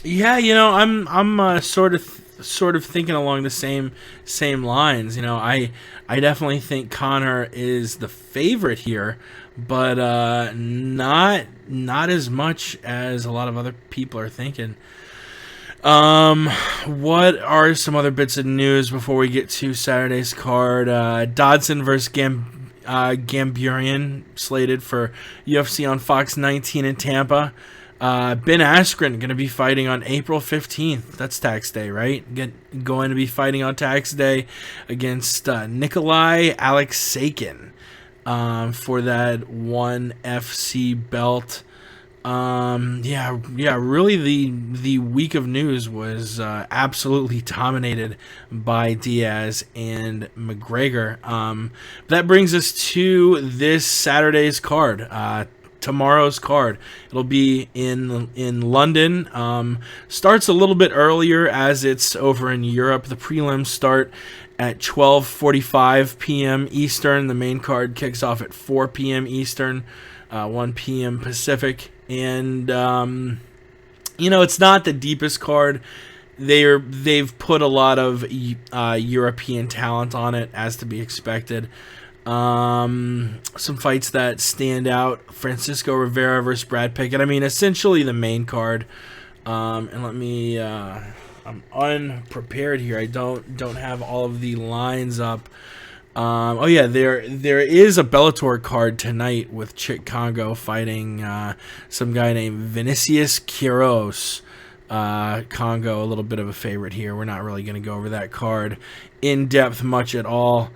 [SPEAKER 2] Yeah, I'm sort of thinking along the same lines. I definitely think Conor is the favorite here, but not as much as a lot of other people are thinking. What are some other bits of news before we get to Saturday's card? Dodson versus Gamburian slated for UFC on Fox 19 in Tampa. Ben Askren going to be fighting on April 15th. That's tax day, right? Going to be fighting on tax day against Nikolai Alexakin for that ONE FC belt. Really the week of news was absolutely dominated by Diaz and McGregor. That brings us to this Saturday's card. Tomorrow's card. It'll be in London. Starts a little bit earlier as it's over in Europe. The prelims start at 12:45 p.m. Eastern. The main card kicks off at 4 p.m. Eastern, 1 p.m. Pacific. And it's not the deepest card. They've put a lot of European talent on it, as to be expected. Some fights that stand out: Francisco Rivera versus Brad Pickett. I mean, essentially the main card. And let me. I'm unprepared here. I don't have all of the lines up. There is a Bellator card tonight with Chick Congo fighting some guy named Vinicius Quiros. Congo, a little bit of a favorite here. We're not really going to go over that card in depth much at all.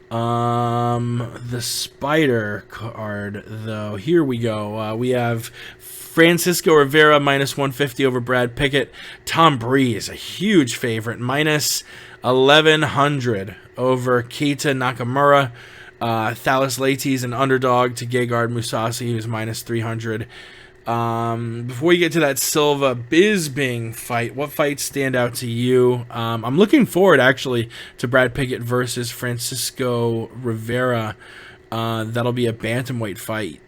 [SPEAKER 2] The Spider card, though, here we go. We have Francisco Rivera minus 150 over Brad Pickett. Tom Breeze, a huge favorite, minus 1,100 over Keita Nakamura. Thales Leites, an underdog to Gegard Mousasi, who's minus 300. Before you get to that Silva Bisping fight, what fights stand out to you? I'm looking forward, actually, to Brad Pickett versus Francisco Rivera. That'll be a bantamweight fight.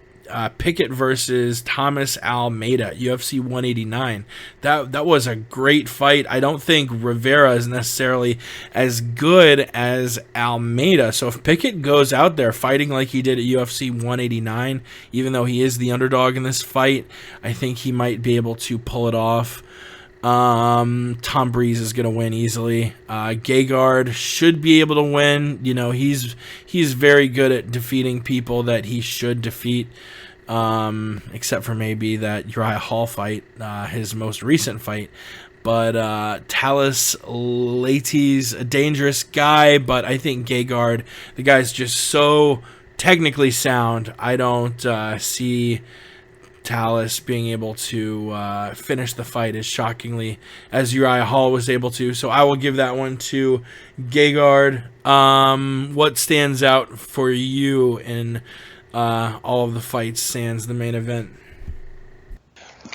[SPEAKER 2] Pickett versus Thomas Almeida, UFC 189. That was a great fight. I don't think Rivera is necessarily as good as Almeida. So if Pickett goes out there fighting like he did at UFC 189, even though he is the underdog in this fight, I think he might be able to pull it off. Tom Breeze is going to win easily. Gegard should be able to win. He's very good at defeating people that he should defeat, except for maybe that Uriah Hall fight, his most recent fight. But Thales Leites, a dangerous guy, but I think Gegard, the guy's just so technically sound. I don't see Thales being able to finish the fight as shockingly as Uriah Hall was able to. So I will give that one to Gegard. What stands out for you in all of the fights sans the main event?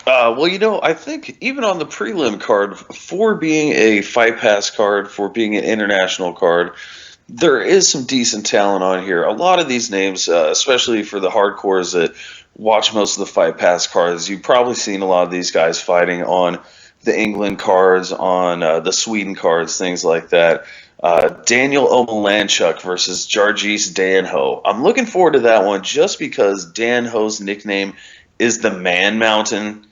[SPEAKER 4] I think even on the prelim card, for being a Fight Pass card, for being an international card, there is some decent talent on here. A lot of these names, especially for the hardcores that watch most of the Fight Pass cards, you've probably seen a lot of these guys fighting on the England cards, on the Sweden cards, things like that. Daniel Omalanchuk versus Jargis Danho. I'm looking forward to that one just because Danho's nickname is the Man Mountain,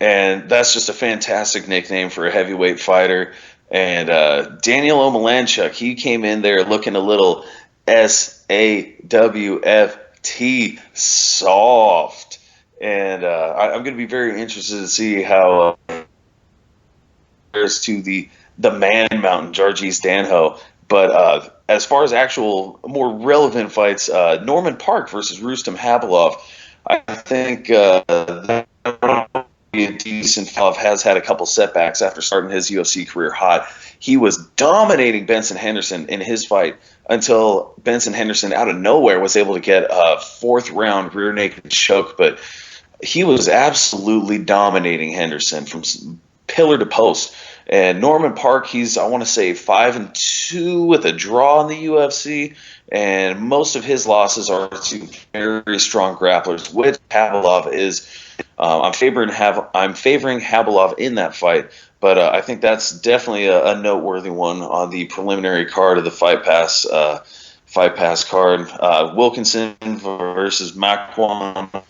[SPEAKER 4] and that's just a fantastic nickname for a heavyweight fighter. And Daniel Omalanchuk, he came in there looking a little SAWFT soft. And I'm going to be very interested to see how compares to the Man Mountain, Jargis Danho. But as far as actual more relevant fights, Norman Park versus Rustam Habilov. I think that would be a decent fight. Has had a couple setbacks after starting his UFC career hot. He was dominating Benson Henderson in his fight until Benson Henderson out of nowhere was able to get a fourth round rear naked choke. But he was absolutely dominating Henderson from pillar to post. And Norman Park, he's, I want to say, 5-2 with a draw in the UFC. And most of his losses are to very strong grapplers, which Habilov is. I'm favoring Habilov in that fight, but I think that's definitely a noteworthy one on the preliminary card of the Fight Pass card. Wilkinson versus Makwan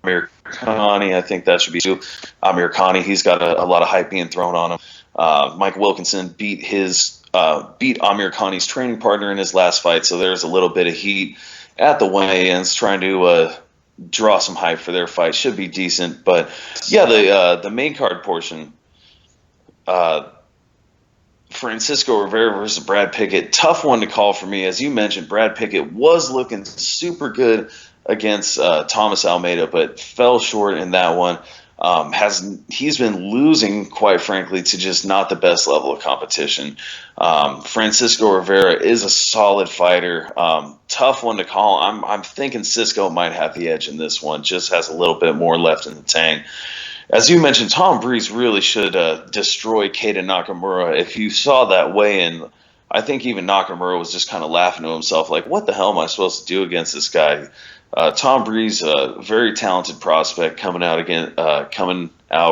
[SPEAKER 4] Amir Khani. I think that should be too. Amir Khani, he's got a lot of hype being thrown on him. Mike Wilkinson beat Amir Khani's training partner in his last fight, so there's a little bit of heat at the weigh-ins trying to draw some hype for their fight. Should be decent, but yeah, the main card portion. Francisco Rivera versus Brad Pickett, tough one to call for me. As you mentioned, Brad Pickett was looking super good against Thomas Almeida, but fell short in that one. He's been losing, quite frankly, to just not the best level of competition. Francisco Rivera is a solid fighter. Tough one to call. I'm thinking Cisco might have the edge in this one. Just has a little bit more left in the tank. As you mentioned, Tom Breeze really should destroy Keita Nakamura. If you saw that weigh-in, I think even Nakamura was just kind of laughing to himself, like, what the hell am I supposed to do against this guy? Tom Breeze, a very talented prospect coming out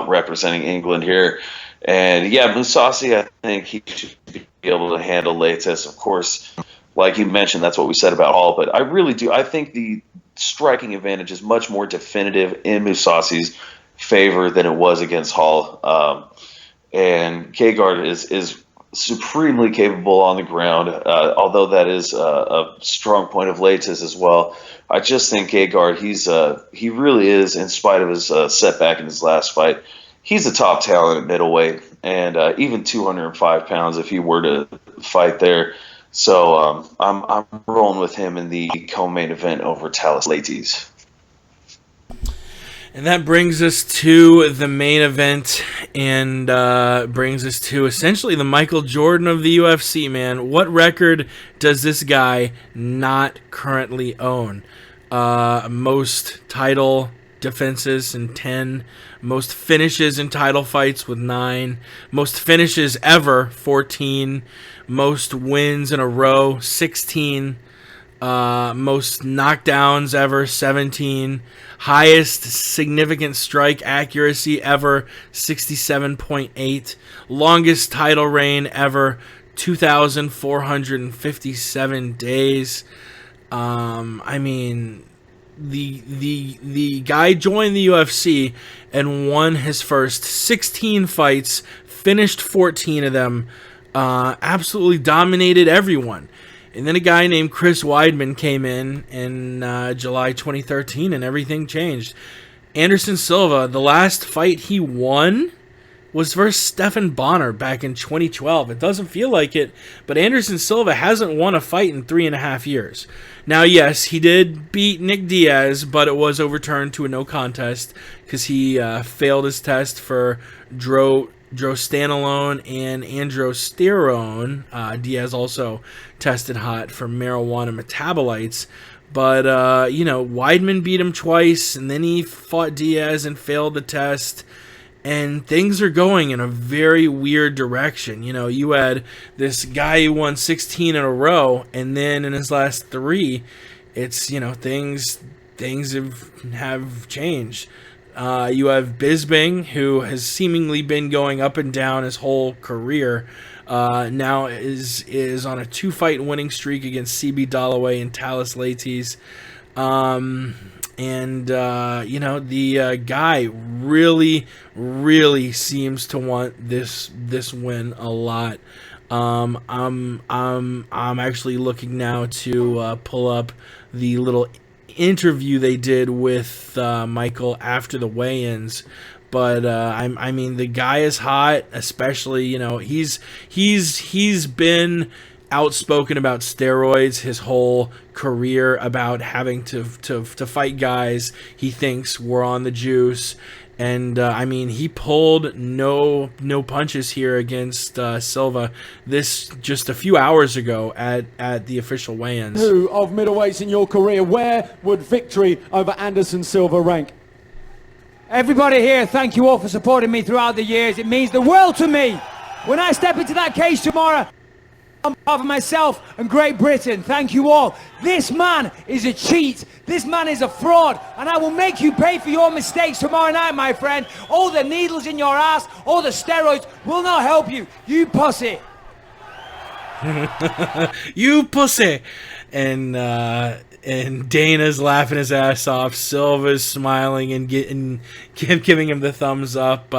[SPEAKER 4] representing England here. And yeah, Mousasi, I think he should be able to handle Leites. Of course, like you mentioned, that's what we said about Hall. But I really do. I think the striking advantage is much more definitive in Mousasi's favor than it was against Hall. And Gegard is supremely capable on the ground, although that is a strong point of Leites as well. I just think Gegard, he really is, in spite of his setback in his last fight, he's a top talent at middleweight, and even 205 pounds if he were to fight there. So I'm rolling with him in the co-main event over Talis Leites.
[SPEAKER 2] And that brings us to the main event and brings us to essentially the Michael Jordan of the UFC, man. What record does this guy not currently own? Most title defenses in 10. Most finishes in title fights with 9. Most finishes ever, 14. Most wins in a row, 16. Most knockdowns ever, 17. Highest significant strike accuracy ever, 67.8. Longest title reign ever, 2,457 days. I mean, the guy joined the UFC and won his first 16 fights, finished 14 of them, absolutely dominated everyone. And then a guy named Chris Weidman came in July 2013, and everything changed. Anderson Silva, the last fight he won was versus Stephan Bonnar back in 2012. It doesn't feel like it, but Anderson Silva hasn't won a fight in 3.5 years. Now, yes, he did beat Nick Diaz, but it was overturned to a no contest because he failed his test for drostanolone and androsterone. Diaz also tested hot for marijuana metabolites. But, Weidman beat him twice, and then he fought Diaz and failed the test. And things are going in a very weird direction. You know, you had this guy who won 16 in a row, and then in his last 3, it's, things have changed. You have Bisping, who has seemingly been going up and down his whole career. Now is on a 2-fight winning streak against CB Dalloway and Talis Leites. The guy really, really seems to want this win a lot. I'm actually looking now to pull up the little interview they did with Michael after the weigh-ins. But the guy is hot, especially he's been outspoken about steroids his whole career, about having to fight guys he thinks were on the juice. And, I mean, he pulled no punches here against Silva this just a few hours ago at the official weigh-ins.
[SPEAKER 7] Who of middleweights in your career, where would victory over Anderson Silva rank?
[SPEAKER 8] Everybody here, thank you all for supporting me throughout the years. It means the world to me. When I step into that cage tomorrow, on behalf of myself and Great Britain, thank you all. This man is a cheat. This man is a fraud. And I will make you pay for your mistakes tomorrow night, my friend. All the needles in your ass, all the steroids will not help you. You pussy.
[SPEAKER 2] You pussy. And Dana's laughing his ass off. Silva's smiling and giving him the thumbs up.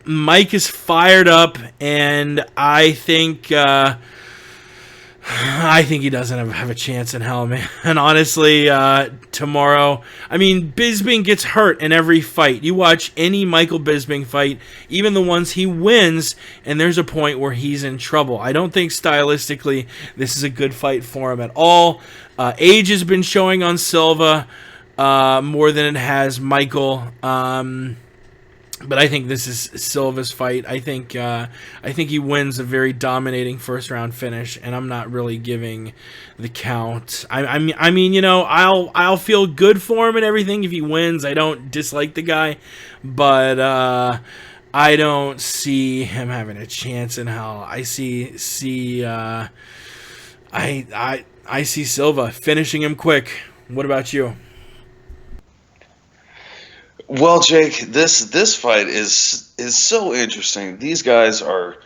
[SPEAKER 2] Mike is fired up, and I think he doesn't have a chance in hell, man. And honestly, tomorrow, I mean, Bisping gets hurt in every fight. You watch any Michael Bisping fight, even the ones he wins, and there's a point where he's in trouble. I don't think stylistically this is a good fight for him at all. Age has been showing on Silva more than it has Michael. But I think this is Silva's fight. I think he wins a very dominating first round finish, and I'm not really giving the count. I mean, you know, I'll feel good for him and everything if he wins. I don't dislike the guy, but I don't see him having a chance in hell. I see Silva finishing him quick. What about you?
[SPEAKER 4] Well, Jake, this fight is so interesting. These guys are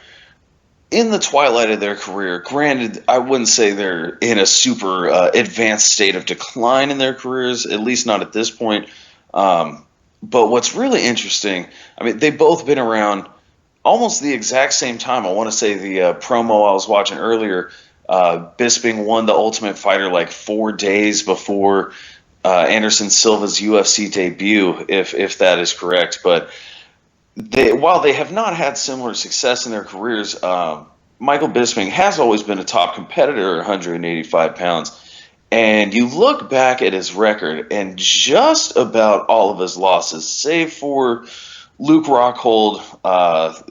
[SPEAKER 4] in the twilight of their career. Granted, I wouldn't say they're in a super advanced state of decline in their careers, at least not at this point. But what's really interesting, I mean, they've both been around almost the exact same time. I want to say the promo I was watching earlier, Bisping won the Ultimate Fighter like 4 days before Anderson Silva's UFC debut, if that is correct. But while they have not had similar success in their careers, Michael Bisping has always been a top competitor at 185 pounds. And you look back at his record, and just about all of his losses, save for Luke Rockhold,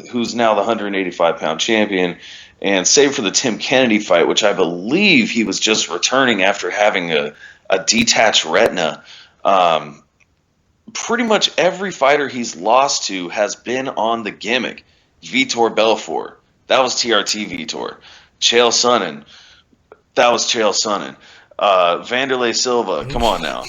[SPEAKER 4] who's now the 185-pound champion, and save for the Tim Kennedy fight, which I believe he was just returning after having a detached retina. Pretty much every fighter he's lost to has been on the gimmick. Vitor Belfort, that was TRT Vitor. Chael Sonnen, that was Chael Sonnen. Vanderlei Silva, come on now.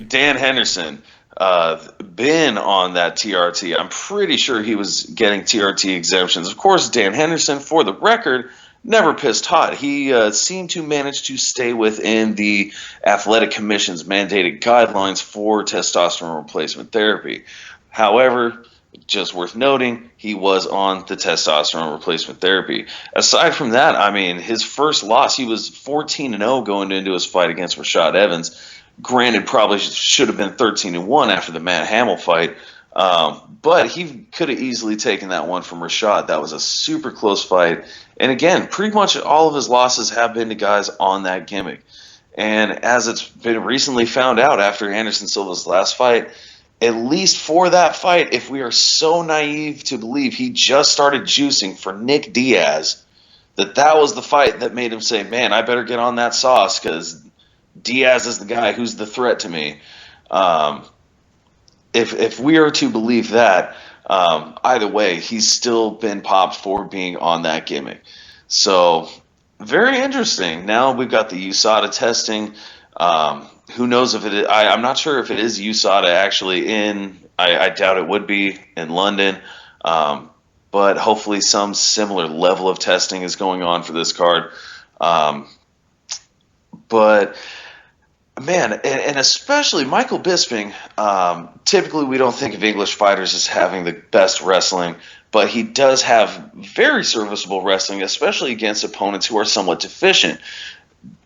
[SPEAKER 4] Dan Henderson, been on that TRT. I'm pretty sure he was getting TRT exemptions. Of course, Dan Henderson, for the record, never pissed hot. He seemed to manage to stay within the Athletic Commission's mandated guidelines for testosterone replacement therapy. However, just worth noting, he was on the testosterone replacement therapy. Aside from that, I mean, his first loss, he was 14-0 going into his fight against Rashad Evans. Granted, probably should have been 13-1 after the Matt Hamill fight. But he could have easily taken that one from Rashad. That was a super close fight. And again, pretty much all of his losses have been to guys on that gimmick. And as it's been recently found out after Anderson Silva's last fight, at least for that fight, if we are so naive to believe he just started juicing for Nick Diaz, that was the fight that made him say, man, I better get on that sauce because Diaz is the guy who's the threat to me. If we are to believe that, either way, he's still been popped for being on that gimmick. So, very interesting. Now we've got the USADA testing. Who knows if it is, I'm not sure if it is USADA actually in, I doubt it would be in London. But hopefully some similar level of testing is going on for this card. But man, and especially Michael Bisping, typically we don't think of English fighters as having the best wrestling, but he does have very serviceable wrestling, especially against opponents who are somewhat deficient.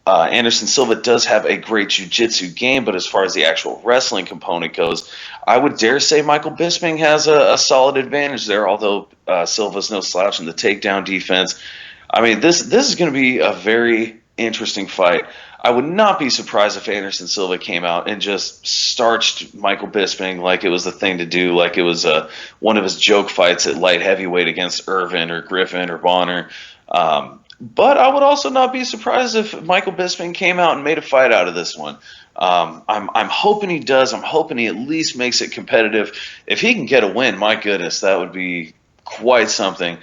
[SPEAKER 4] Anderson Silva does have a great jiu-jitsu game, but as far as the actual wrestling component goes, I would dare say Michael Bisping has a solid advantage there, although Silva's no slouch in the takedown defense. I mean, this is going to be a very interesting fight. I would not be surprised if Anderson Silva came out and just starched Michael Bisping like it was the thing to do, like it was one of his joke fights at light heavyweight against Irvin or Griffin or Bonner. But I would also not be surprised if Michael Bisping came out and made a fight out of this one. I'm hoping he does. I'm hoping he at least makes it competitive. If he can get a win, my goodness, that would be quite something.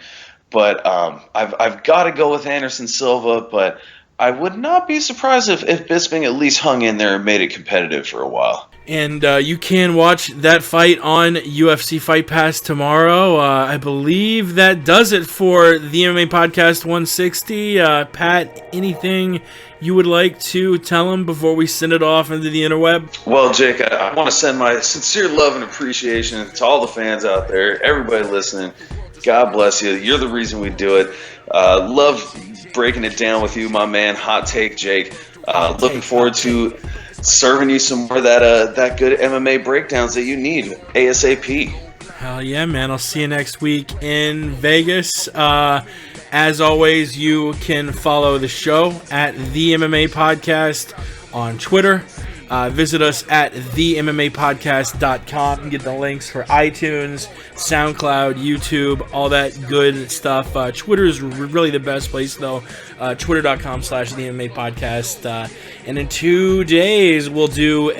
[SPEAKER 4] But I've got to go with Anderson Silva, but I would not be surprised if Bisping at least hung in there and made it competitive for a while.
[SPEAKER 2] And you can watch that fight on UFC Fight Pass tomorrow. I believe that does it for the MMA Podcast 160. Pat, anything you would like to tell them before we send it off into the interweb?
[SPEAKER 4] Well, Jake, I want to send my sincere love and appreciation to all the fans out there, everybody listening. God bless you. You're the reason we do it. Love breaking it down with you, my man. Hot take, Jake. Looking forward to serving you some more of that good MMA breakdowns that you need ASAP.
[SPEAKER 2] Hell yeah, man. I'll see you next week in Vegas. As always, you can follow the show at the MMA Podcast on Twitter. Visit us at themmapodcast.com and get the links for iTunes, SoundCloud, YouTube, all that good stuff. Twitter is really the best place, though. Twitter.com/themmapodcast. And in 2 days, we'll do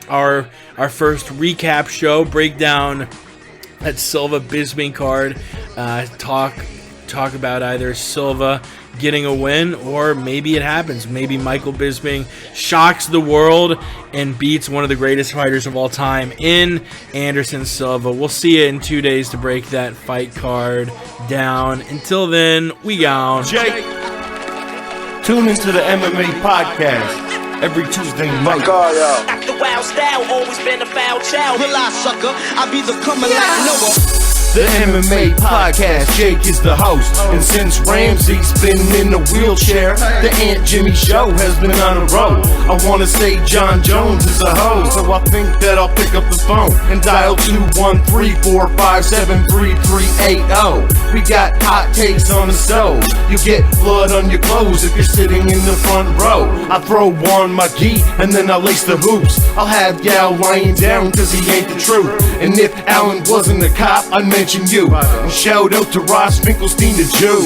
[SPEAKER 2] our first recap show, breakdown that Silva Bisping card. Talk about either Silva getting a win, or maybe it happens. Maybe Michael Bisping shocks the world and beats one of the greatest fighters of all time in Anderson Silva. We'll see you in 2 days to break that fight card down. Until then, we gone.
[SPEAKER 9] Jake, tune into the MMA Podcast every Tuesday night.
[SPEAKER 10] Got the wild style, always been a foul child. Relax, sucker, I be the coming like Noah.
[SPEAKER 9] The MMA Podcast, Jake is the host. And since Ramsey's been in a wheelchair, the Aunt Jimmy Show has been on a roll. I wanna say John Jones is a host, so I think that I'll pick up the phone and dial 213-457-3380. We got hot takes on the stove. You get blood on your clothes if you're sitting in the front row. I throw on my gi and then I lace the hoops. I'll have Yao lying down cause he ain't the truth. And if Allen wasn't a cop, I'd mention you. And shout out to Ross Finkelstein the Jew.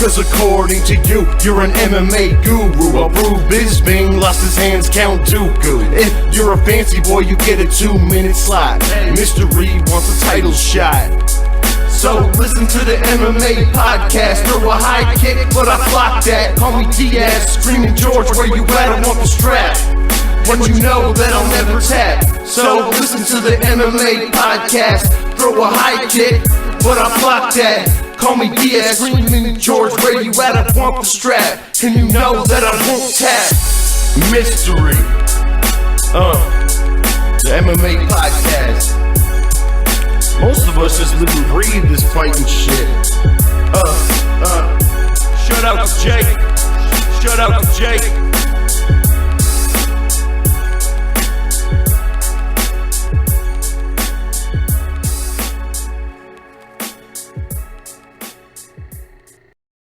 [SPEAKER 9] Cause according to you, you're an MMA guru. Approved Bisping lost his hands count Dooku. If you're a fancy boy, you get a 2-minute slot. Mystery wants a title shot. So listen to the MMA Podcast. Throw a high kick, but I block that. Call me Diaz, screaming George, where you at? I want the strap. But you know that I'll never tap. So listen to the MMA Podcast. Throw a high kick, but I block that. Call me Diaz, screaming George, where you at? I want the strap. And you know that I won't tap. Mystery. The MMA Podcast. Most of us just live and breathe this fighting shit. Shout out to Jake. Shout out to Jake.